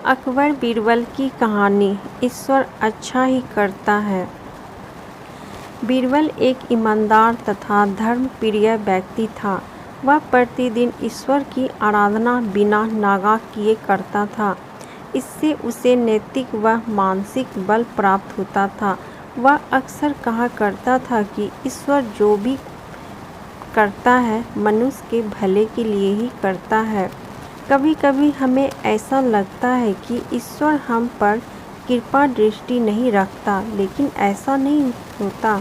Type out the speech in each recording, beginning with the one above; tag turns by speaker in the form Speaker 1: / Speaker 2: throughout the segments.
Speaker 1: अकबर बीरबल की कहानी। ईश्वर अच्छा ही करता है। बीरबल एक ईमानदार तथा धर्मप्रिय व्यक्ति था। वह प्रतिदिन ईश्वर की आराधना बिना नागा किए करता था। इससे उसे नैतिक व मानसिक बल प्राप्त होता था। वह अक्सर कहा करता था कि ईश्वर जो भी करता है मनुष्य के भले के लिए ही करता है। कभी कभी हमें ऐसा लगता है कि ईश्वर हम पर कृपा दृष्टि नहीं रखता, लेकिन ऐसा नहीं होता।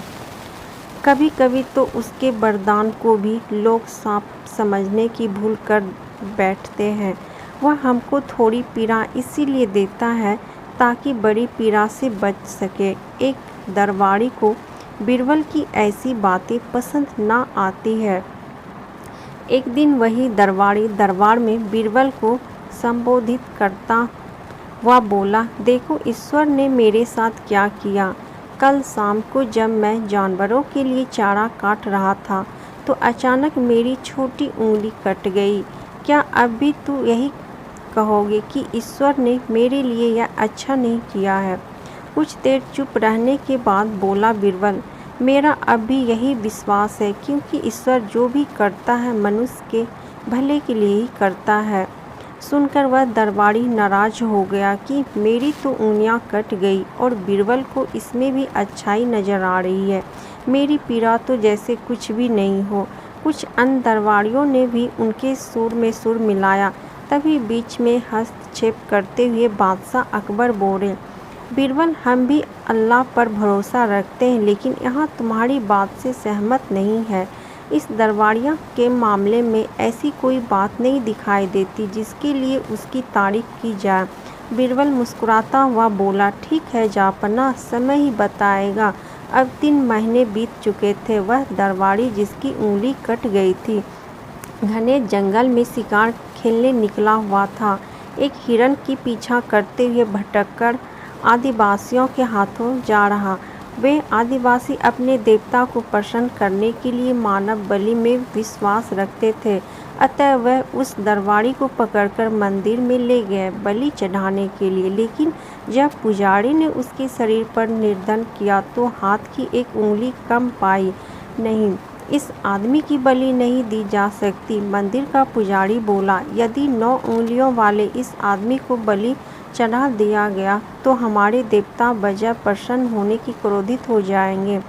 Speaker 1: कभी कभी तो उसके वरदान को भी लोग सांप समझने की भूल कर बैठते हैं। वह हमको थोड़ी पीड़ा इसीलिए देता है ताकि बड़ी पीड़ा से बच सके। एक दरबारी को बीरबल की ऐसी बातें पसंद ना आती है। एक दिन वही दरबारी दरबार में बीरबल को संबोधित करता वह बोला, देखो ईश्वर ने मेरे साथ क्या किया। कल शाम को जब मैं जानवरों के लिए चारा काट रहा था तो अचानक मेरी छोटी उंगली कट गई। क्या अब भी तू यही कहोगे कि ईश्वर ने मेरे लिए यह अच्छा नहीं किया है? कुछ देर चुप रहने के बाद बोला बीरबल, मेरा अब भी यही विश्वास है, क्योंकि ईश्वर जो भी करता है मनुष्य के भले के लिए ही करता है। सुनकर वह दरबारी नाराज हो गया कि मेरी तो उंगलियां कट गई और बीरबल को इसमें भी अच्छाई नजर आ रही है। मेरी पीड़ा तो जैसे कुछ भी नहीं हो। कुछ अन्य दरबारियों ने भी उनके सुर में सुर मिलाया। तभी बीच में हस्तक्षेप करते हुए बादशाह अकबर बोले, बीरबल, हम भी अल्लाह पर भरोसा रखते हैं, लेकिन यहाँ तुम्हारी बात से सहमत नहीं है। इस दरबारिया के मामले में ऐसी कोई बात नहीं दिखाई देती जिसके लिए उसकी तारीफ की जाए। बीरबल मुस्कुराता हुआ बोला, ठीक है जापना, समय ही बताएगा। अब 3 महीने बीत चुके थे। वह दरबारी जिसकी उंगली कट गई थी घने जंगल में शिकार खेलने निकला हुआ था। एक हिरण की पीछा करते हुए भटककर आदिवासियों के हाथों जा रहा। वे आदिवासी अपने देवता को प्रसन्न करने के लिए मानव बलि में विश्वास रखते थे। अतः वह उस दरबारी को पकड़कर मंदिर में ले गए बलि चढ़ाने के लिए। लेकिन जब पुजारी ने उसके शरीर पर निर्धन किया तो हाथ की एक उंगली कम पाई। नहीं, इस आदमी की बलि नहीं दी जा सकती। मंदिर का पुजारी बोला, यदि 9 उंगलियों वाले इस आदमी को बलि चढ़ा दिया गया तो हमारे देवता बजाय प्रसन्न होने की क्रोधित हो जाएंगे।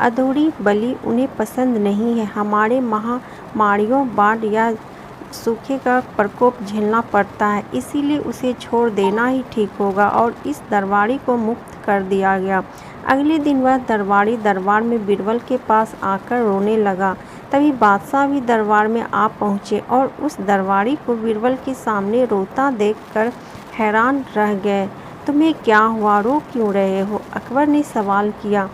Speaker 1: अधूरी बलि उन्हें पसंद नहीं है। हमारे महामारियों, बाढ़ या सूखे का प्रकोप झेलना पड़ता है, इसीलिए उसे छोड़ देना ही ठीक होगा। और इस दरबारी को मुक्त कर दिया गया। अगले दिन वह दरबारी दरबार में बीरबल के पास आकर रोने लगा। तभी बादशाह भी दरबार में आ पहुँचे और उस दरबारी को बीरबल के सामने रोता देखकर हैरान रह गए। तुम्हें क्या हुआ, रो क्यों रहे हो? अकबर ने सवाल किया।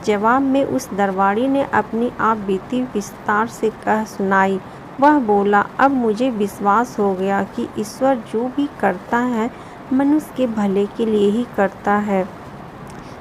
Speaker 1: जवाब में उस दरबारी ने अपनी आप बीती विस्तार से कह सुनाई। वह बोला, अब मुझे विश्वास हो गया कि ईश्वर जो भी करता है मनुष्य के भले के लिए ही करता है।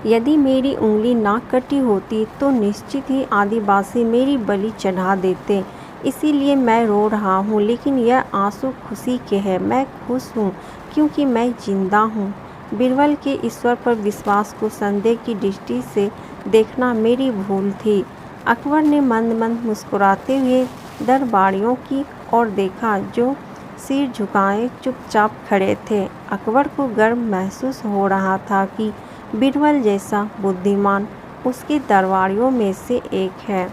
Speaker 1: यदि मेरी उंगली ना कटी होती तो निश्चित ही आदिवासी मेरी बलि चढ़ा देते। इसीलिए मैं रो रहा हूँ, लेकिन यह आंसू खुशी के हैं। मैं खुश हूँ क्योंकि मैं जिंदा हूँ। बीरबल के ईश्वर पर विश्वास को संदेह की दृष्टि से देखना मेरी भूल थी। अकबर ने मंद मंद मुस्कुराते हुए दरबारियों की ओर देखा, जो सिर झुकाए चुपचाप खड़े थे। अकबर को गर्व महसूस हो रहा था कि बीरबल जैसा बुद्धिमान उसके दरबारियों में से एक है।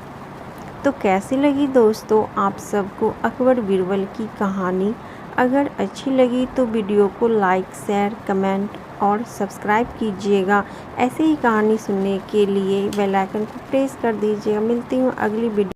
Speaker 1: तो कैसी लगी दोस्तों आप सबको अकबर बीरबल की कहानी? अगर अच्छी लगी तो वीडियो को लाइक, शेयर, कमेंट और सब्सक्राइब कीजिएगा। ऐसे ही कहानी सुनने के लिए बेल आइकन को प्रेस कर दीजिएगा। मिलती हूँ अगली वीडियो।